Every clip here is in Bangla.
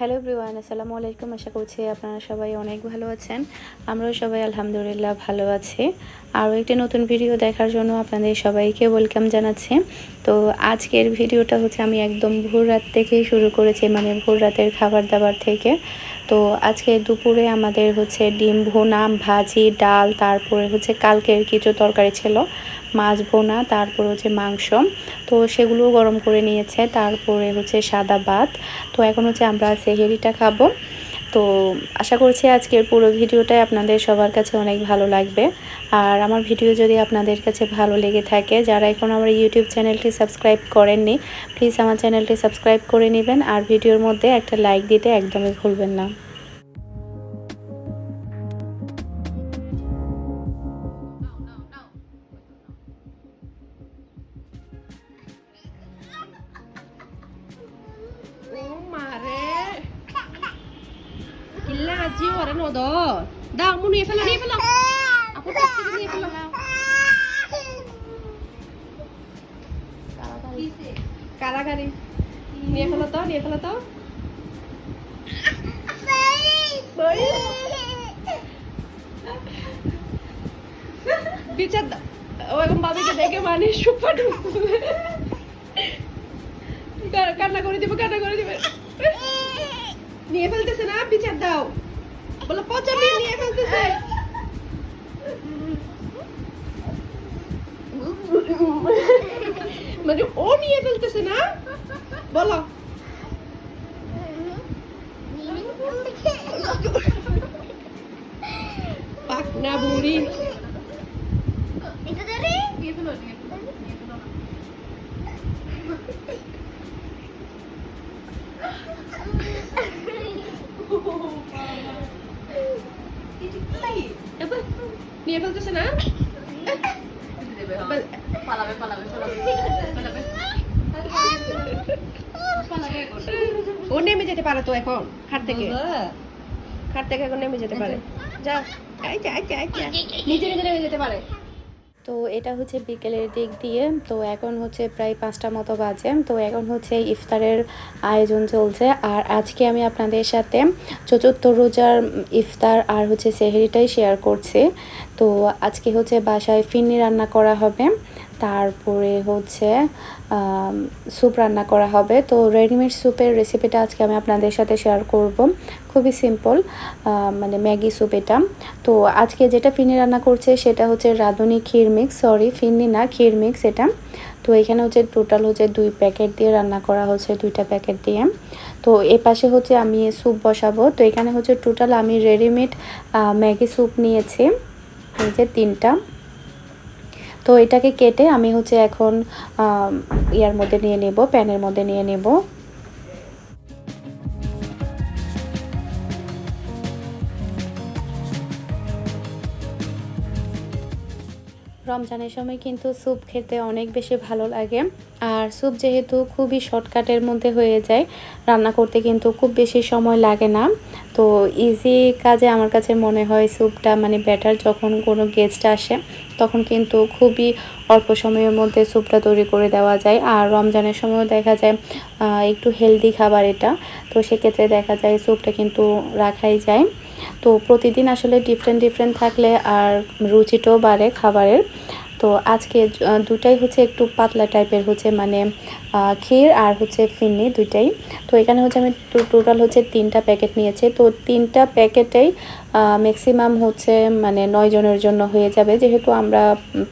হ্যালো এভরিওয়ান, আসসালামু আলাইকুম। আশা করছি আপনারা সবাই অনেক ভালো আছেন। আমরাও সবাই আলহামদুলিল্লাহ ভালো আছি। আরও একটি নতুন ভিডিও দেখার জন্য আপনাদের সবাইকে ওয়েলকাম জানাচ্ছি। তো আজকের ভিডিওটা হচ্ছে আমি একদম ভোর রাত থেকেই শুরু করেছি, মানে ভোর রাতের খাবার দাবার থেকে। তো আজকে দুপুরে আমাদের হচ্ছে ডিম ভুনা, ভাজি, ডাল, তারপরে হচ্ছে কালকের কিছু তরকারি ছিল, মাছ ভুনা, তারপর হচ্ছে মাংস। তো সেগুলো গরম করে নিয়েছে, তারপরে হচ্ছে সাদা ভাত। তো এখন হচ্ছে আমরা সেহরিটা খাবো। তো আশা করছি আজকের পুরো ভিডিওটাই আপনাদের সবার কাছে অনেক ভালো লাগবে। আর আমার ভিডিও যদি আপনাদের কাছে ভালো লেগে থাকে, যারা এখন আমার ইউটিউব চ্যানেলটি সাবস্ক্রাইব করেননি, প্লিজ আমার চ্যানেলটি সাবস্ক্রাইব করে নেবেন। আর ভিডিওর মধ্যে একটা লাইক দিতে একদমই ভুলবেন না। Gila jiwa dan odor. Dah, mau nih fella. Aku tak sini nih fella. Karakari. Nih fella to. Baik. Bicara. Oh, এখন বাবিকে দেখে মানে সুপার কান্না করে দিবে নিয়ে ফেলতেছে না, বিচার দাও। বলো পচা নিয়ে ফেলতেছে। মানে ও নিয়ে ফেলতেছে না, বলো। পাকনা বুড়ি। নিয়ে ফেলতেছে না, ও নেমে যেতে পারে তো এখন খাট থেকে এখন নেমে যেতে পারে। যা নিজে নেমে যেতে পারে। তো এটা হচ্ছে বিকেলের দিক দিয়ে। তো এখন হচ্ছে প্রায় 5টা মতো বাজে। তো এখন হচ্ছে ইফতারের আয়োজন চলছে। আর আজকে আমি আপনাদের সাথে চতুর্থ রোজার ইফতার আর হচ্ছে সেহরিটাই শেয়ার করছি। তো আজকে হচ্ছে বাসায় ফিরনি রান্না করা হবে, তারপরে হচ্ছে স্যুপ রান্না করা হবে। তো রেডিমেড স্যুপের রেসিপিটা আজকে আমি আপনাদের সাথে শেয়ার করব। খুবই সিম্পল, মানে ম্যাগি স্যুপ এটা। তো আজকে যেটা ফিরনি রান্না করছে সেটা হচ্ছে রাঁধুনি ক্ষীর মিক্স, সরি ফিরনি না, ক্ষীর মিক্স এটা। তো এখানে হচ্ছে টোটাল হচ্ছে 2 প্যাকেট দিয়ে রান্না করা হচ্ছে, 2টা প্যাকেট দিয়ে। তো এ পাশে হচ্ছে আমি স্যুপ বসাবো। তো এখানে হচ্ছে টোটাল আমি রেডিমেড ম্যাগি স্যুপ নিয়েছি, এই যে 3টা। তো এটাকে কেটে আমি হচ্ছে এখন ইয়ার মধ্যে নিয়ে নেব, প্যানের মধ্যে নিয়ে নেব। রমজানের সময় কিন্তু স্যুপ খেতে অনেক বেশি ভালো লাগে। আর স্যুপ যেহেতু খুবই শর্টকাটের মধ্যে হয়ে যায়, রান্না করতে কিন্তু খুব বেশি সময় লাগে না। তো ইজি কাজে আমার কাছে মনে হয় স্যুপটা মানে বেটার। যখন কোনো গেস্ট আসে তখন কিন্তু খুবই অল্প সময়ের মধ্যে স্যুপটা তৈরি করে দেওয়া যায়। আর রমজানের সময়ও দেখা যায় একটু হেলদি খাবার এটা, তো সেক্ষেত্রে দেখা যায় স্যুপটা কিন্তু রাখাই যায়। তো প্রতিদিন আসলে ডিফারেন্ট থাকলে আর রুচিটাও বাড়ে খাবারের। তো আজকে দুটাই হচ্ছে একটু পাতলা টাইপের হচ্ছে, মানে ক্ষীর আর হচ্ছে ফিরনি দুইটাই। তো এখানে হচ্ছে আমি টোটাল হচ্ছে 3টা প্যাকেট নিয়েছি। তো 3টা প্যাকেটেই ম্যাক্সিমাম হচ্ছে মানে 9 জনের জন্য হয়ে যাবে, যেহেতু আমরা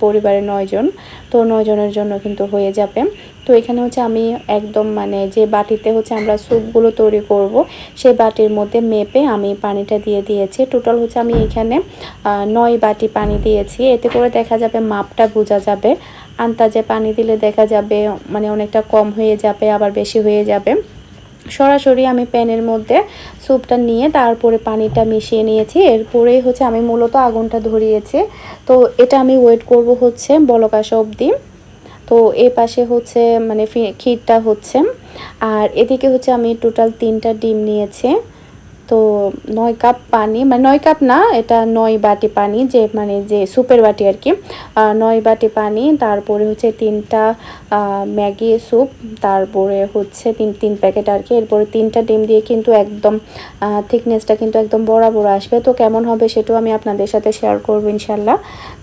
পরিবারে 9 জন। তো 9 জনের জন্য কিন্তু হয়ে যাবে। তো এখানে হচ্ছে আমি একদম মানে যে বাটিতে হচ্ছে আমরা স্যুপগুলো তৈরি করব সেই বাটির মধ্যে মেপে আমি পানিটা দিয়ে দিয়েছি। টোটাল হচ্ছে আমি এখানে 9 বাটি পানি দিয়েছি। এতে করে দেখা যাবে মাপটা বোঝা যাবে। আন্দাজে পানি দিলে দেখা যাবে মানে অনেকটা কম হয়ে যাবে, আবার বেশি হয়ে যাবে। সরাসরি আমি প্যানের মধ্যে স্যুপটা নিয়ে তারপরে পানিটা মিশিয়ে নিয়েছি। এরপরেই হচ্ছে আমি মূলত আগুনটা ধরিয়েছি। তো এটা আমি ওয়েট করব হচ্ছে বলক আসা অবধি। তো এ পাশে হচ্ছে মানে ক্ষীরটা হচ্ছে। আর এদিকে হচ্ছে আমি টোটাল 3টা ডিম নিয়েছি। তো 9 কাপ পানি, মানে 9 কাপ না, এটা 9 বাটি পানি, যে মানে যে স্যুপের বাটি আর কি। 9 বাটি পানি, তারপরে হচ্ছে 3টা ম্যাগি স্যুপ, তারপরে হচ্ছে 3 প্যাকেট আর কি। এরপরে 3টা ডিম দিয়ে কিন্তু একদম থিকনেসটা কিন্তু একদম বরাবর আসবে। তো কেমন হবে সেটাও আমি আপনাদের সাথে শেয়ার করবো ইনশাল্লাহ।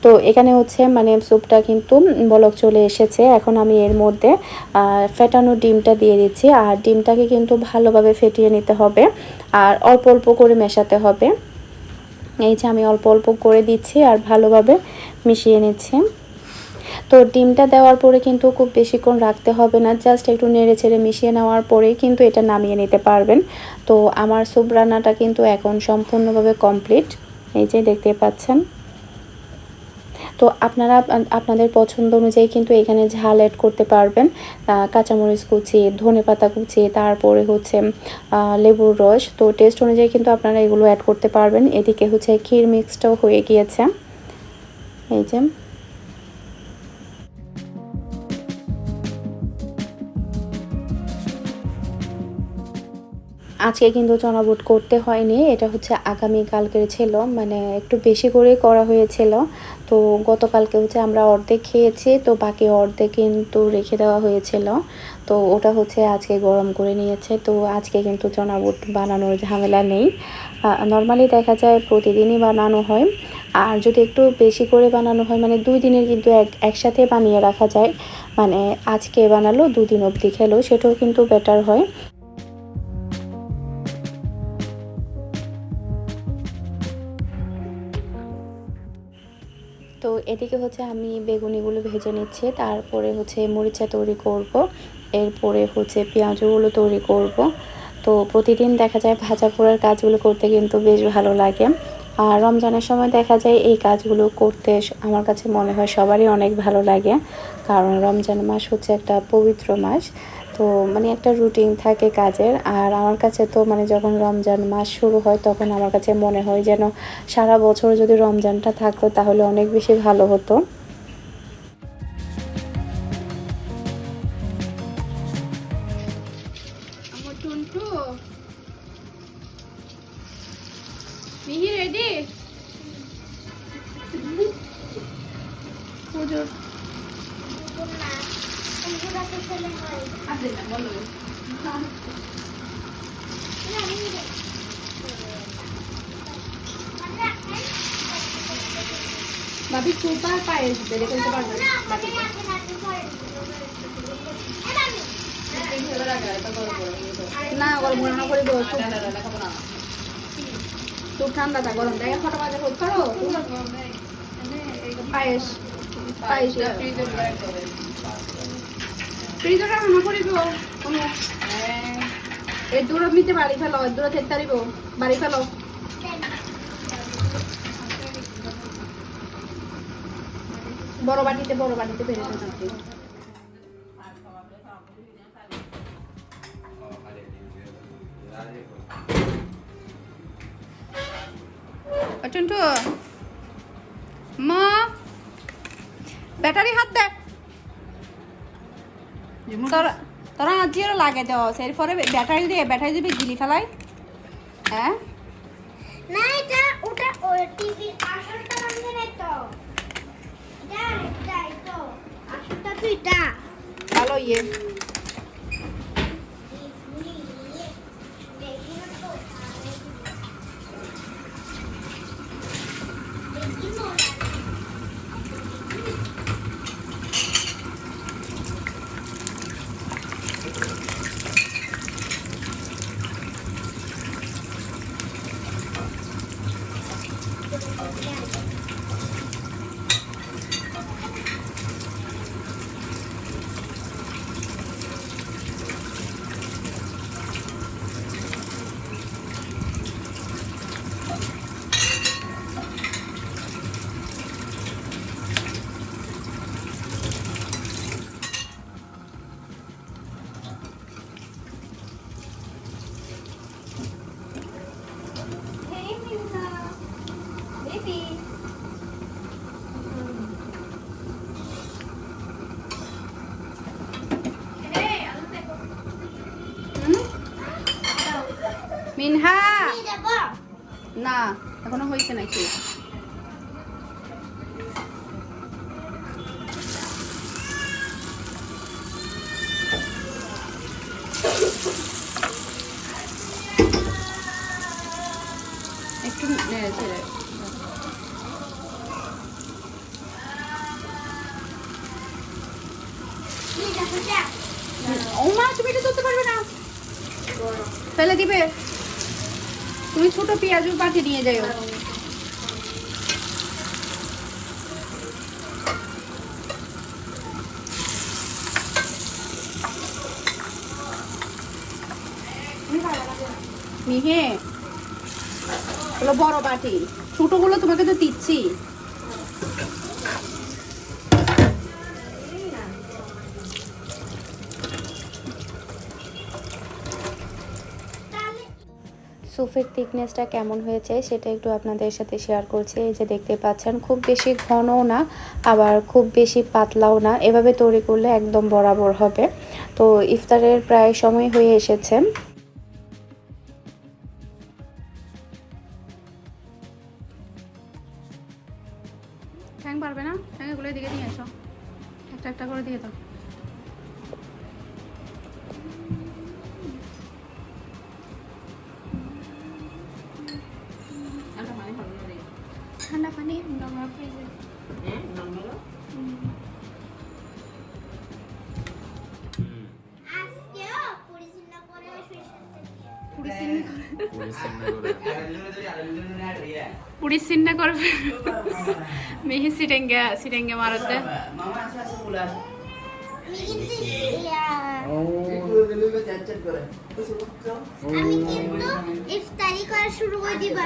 তো এখানে হচ্ছে মানে স্যুপটা কিন্তু বলক চলে এসেছে। এখন আমি এর মধ্যে ফেটানো ডিমটা দিয়ে দিচ্ছি, আর ডিমটাকে কিন্তু ভালোভাবে ফেটিয়ে নিতে হবে আর অল্প অল্প করে মেশাতে হবে। এই যে আমি অল্প অল্প করে দিচ্ছি আর ভালোভাবে মিশিয়ে নিচ্ছি। তো ডিমটা দেওয়ার পরে কিন্তু খুব বেশিক্ষণ রাখতে হবে না, জাস্ট একটু নেড়ে ছেড়ে মিশিয়ে নেওয়ার পরেই কিন্তু এটা নামিয়ে নিতে পারবেন। তো আমার স্যুপ রান্নাটা কিন্তু এখন সম্পূর্ণভাবে কমপ্লিট, এই যে দেখতে পাচ্ছেন। তো আপনারা আপনাদের পছন্দ অনুযায়ী কিন্তু এখানে ঝাল অ্যাড করতে পারবেন, কাঁচামরিচ কুচি, ধনেপাতা কুচি, তারপরে হচ্ছে লেবুর রস। তো টেস্ট অনুযায়ী কিন্তু আপনারা এগুলো অ্যাড করতে পারবেন। এদিকে হচ্ছে ক্ষীর মিক্সটাও হয়ে গিয়েছে, এই যে। আজকে কিন্তু চনা বুট করতে হয়নি, এটা হচ্ছে আগামী কালকের ছিল, মানে একটু বেশি করে করা হয়েছিল। তো গতকালকে হচ্ছে আমরা অর্ধেক খেয়েছি, তো বাকি অর্ধেক কিন্তু রেখে দেওয়া হয়েছিল। তো ওটা হচ্ছে আজকে গরম করে নিয়েছে। তো আজকে কিন্তু চনা বুট বানানোর ঝামেলা নেই। নর্মালি দেখা যায় প্রতিদিনই বানানো হয়, আর যদি একটু বেশি করে বানানো হয় মানে 2 দিনের কিন্তু একসাথে বানিয়ে রাখা যায়, মানে আজকে বানালো 2 দিন অবধি খেলো, সেটাও কিন্তু বেটার হয়। তো এদিকে হচ্ছে আমি বেগুনিগুলো ভেজে নিচ্ছি, তারপরে হচ্ছে মরিচা তৈরি করব, এরপরে হচ্ছে পেঁয়াজগুলো তৈরি করব। তো প্রতিদিন দেখা যায় ভাজা পোড়ার কাজগুলো করতে কিন্তু বেশ ভালো লাগে। আর রমজানের সময় দেখা যায় এই কাজগুলো করতে আমার কাছে মনে হয় সবারই অনেক ভালো লাগে, কারণ রমজান মাস হচ্ছে একটা পবিত্র মাস। তো মানে একটা রুটিন থাকে কাজের। আর আমার কাছে তো মানে যখন রমজান মাস শুরু হয় তখন আমার কাছে মনে হয় যেন সারা বছর যদি রমজানটা থাকতো তাহলে অনেক বেশি ভালো হতো। আমার টুনটু মিহি রেডি পুজোর বলো ভাবি সুপার পায়েস বেড়ে ফেলতে পারবে না গরম না করে দেবো খুব ঠান্ডা তা গরম দেখে ফটো বাজে করো পায়েস পায়েস ফ্রিজে রান্না করে দিব এর দূর নিতে বাড়ি ফেলো, এর দূরে থেকে তারিব বাড়ি ফেলো। বড় বাটিতে বেড়ে থাকবে। টুনটু মা ব্যাটারি হাত দেখ তোরা আজিও লাগে দাও এরপরে ব্যাটারি দিবি গিলি ফেলাই। হ্যাঁ না এটা ওটা টিভি আসলটা ভাঙবে না তো এটা আসলটা তো এটা ভালো ইয়ে মিনহা না এখনো হয়েছে নাকি? একটু নেড়ে চেড়ে। ও মা, তুমি এটা ধরতে পারবে না, ফেলে দিবে। তুমি ছোট পেঁয়াজ বাটি নিয়ে যাও। মিহে হলো বড় বাটি, ছোটগুলো তোমাকে তো দিচ্ছি। স্যুপের থিকনেসটা কেমন হয়েছে সেটা একটু আপনাদের সাথে শেয়ার করছি। এই যে দেখতে পাচ্ছেন, খুব বেশি ঘনও না আবার খুব বেশি পাতলাও না, এভাবে তৈরি করলে একদম বরাবর হবে। তো ইফতারের প্রায় সময় হয়ে এসেছে। ঠ্যাং পারবে না, ঠ্যাংগুলো এদিকে নিয়ে এসো, একটা একটা করে দিয়ে দাও। ঠান্ডা পানি নোংরা ফ্রিজে। আজকেও পরিচিন্ন করে পুরি সিন্না করবে মেহি সিটেঙ্গে মারতে। আমি কিন্তু ইফতারি করা শুরু করে দিব।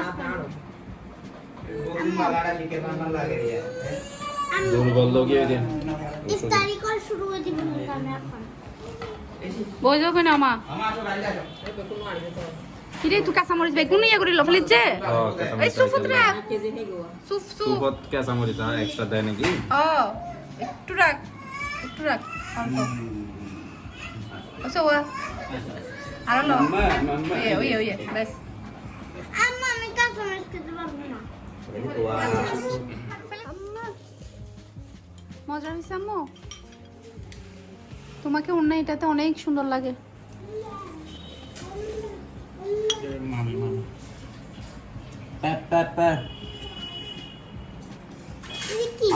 ইফতারি করা শুরু করে দিব আমি এখন। বইজো কেন আমা? কিরে তুই কাঁচামরিচ বেগুন ইয়া করে লফলিত যে এই সুফত রাখ, সুফত কাঁচামরিচ এক্সট্রা দেয় নাকি? ও একটু রাখ, একটু রাখ অল্প। আচ্ছা ওয়া আর লো ওই বাস। আম্মা আমি কাঁচামরিচ খেতে পারবো না। মজা হয়েছে আম্মু? তোমাকে অন্য এটাতে অনেক সুন্দর লাগে।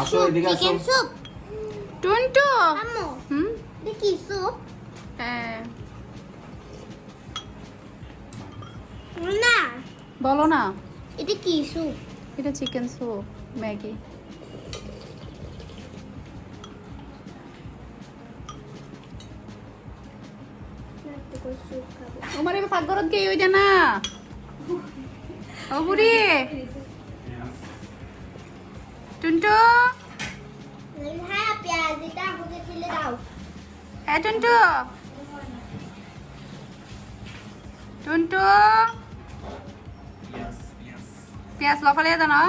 আসো এদিকে আসো। চিকেন স্যুপ টুনটু আম্মু, হুম এটা কি স্যুপ? হ্যাঁ না বলো না, এটা কি স্যুপ? এটা চিকেন স্যুপ ম্যাগি। তোমার এবার পাকঘরত গিয়ে ওই না ও বুড়ি টুনটু। হ্যাঁ পেঁয়াজ এটা আমাকে ফেলে দাও। হ্যাঁ টুনটু, টুনটু পেঁয়াজ লফালে দাও না।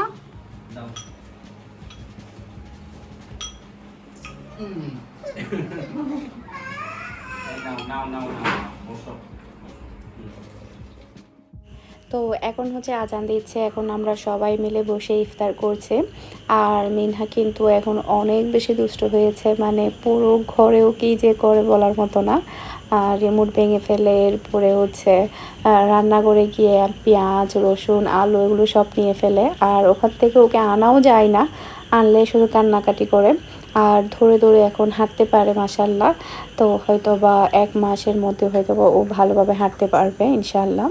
তো এখন হচ্ছে আজান দিচ্ছে, এখন আমরা সবাই মিলে বসে ইফতার করছে। আর মিনহা কিন্তু এখন অনেক বেশি দুষ্ট হয়েছে, মানে পুরো ঘরেও কি যে করে বলার মতো না। রিমোট ভেঙে ফেলে, এরপরে হচ্ছে রান্নাঘরে গিয়ে পেঁয়াজ রসুন আলু এগুলো সব নিয়ে ফেলে। আর ওখান থেকে ওকে আনাও যায় না, আনলে শুধু কান্নাকাটি করে। আর ধরে ধরে এখন হাঁটতে পারে মাশাল্লাহ। তো হয়তো বা 1 মাসের মধ্যে হয়তো বা ও ভালোভাবে হাঁটতে পারবে ইনশাল্লাহ।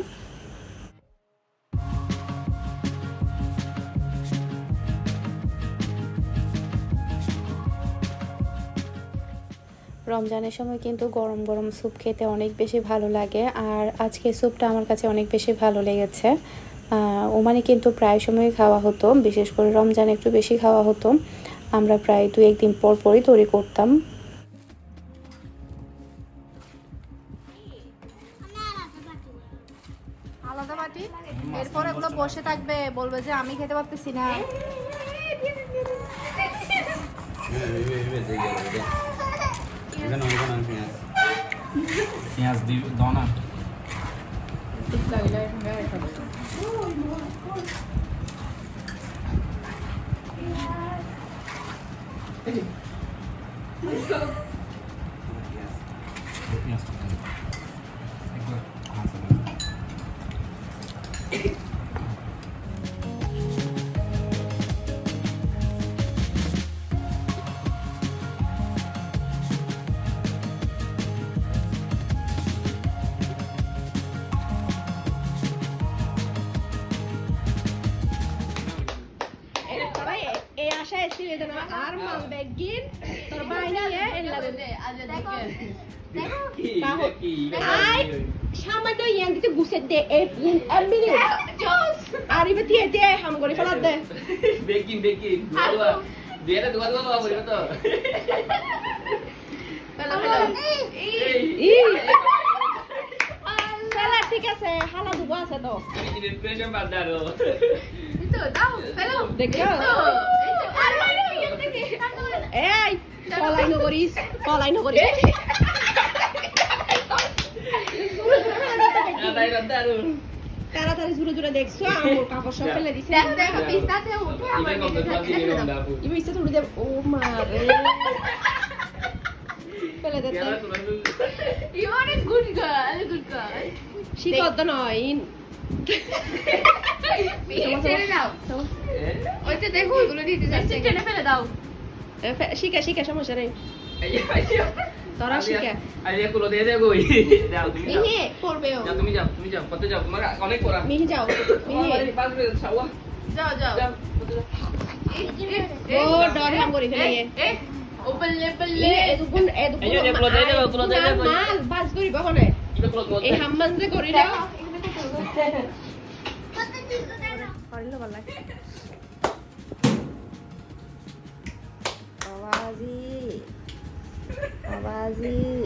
রমজানের সময় কিন্তু গরম গরম স্যুপ খেতে অনেক বেশি ভালো লাগে। আর আজকে স্যুপটা আমার কাছে অনেক বেশি ভালো লেগেছে। ওমানে কিন্তু প্রায় সময় খাওয়া হতো, বিশেষ করে রমজানে একটু বেশি খাওয়া হতো। আমরা প্রায় 2-1 দিন পর পরই তৈরি করতাম। আলাদা বাটি, এরপর এগুলো বসে থাকবে, বলবে যে আমি খেতে পারতেছি না। পেঁয়াজ দিও দাও না। তোরা এই আশায় ছিল যেন আর মাল ব্যাগিন তোর বাইরে এর লাগে আই সামান্য ইয়ান দিতে গুছে দে এমনি আর ইবে দিয়ে দে হাম করে ফেলা দে বেকিং দিয়ে দোয়া বলবো তো চলা ঠিক আছে হালা দুবো আছে তো ইনস্পিরেশন বাদ দাও দেখো এই পলাই নগরিস তাই দাও তাড়াতাড়ি জুড়ে জুড়ে দেখছো আমার কাপড় সব ফেলে দিছে ইবে কম তো দিকে কম দাও ইবে ইচ্ছে তুলে দে ও মা রে ফেলে দে ইয়ালা তো তুই You are a good girl. শিকত নয় ছেড়ে দাও ওইটা দেখো ওইগুলো দিতে যাচ্ছে টেনে ফেলে দাও শিখা সমস্যা নেই তোরা শিখা আরে কুলো দিয়ে দে কই দাও তুমি যাও মিহি পড়বেও যাও তুমি যাও কত যাও তোমার অনেক পড়া মিহি যাও মিহি পাঁচ মিনিট ছাওয়া যাও যাও ও ডর হাম করি ফেলে ও বল্লে বল্লে এদুকুন এই যে কুলো দিয়ে দে মাল বাস করি বহনে ইবে কুলো মত এই হাম্মান যে করি না বাবাজি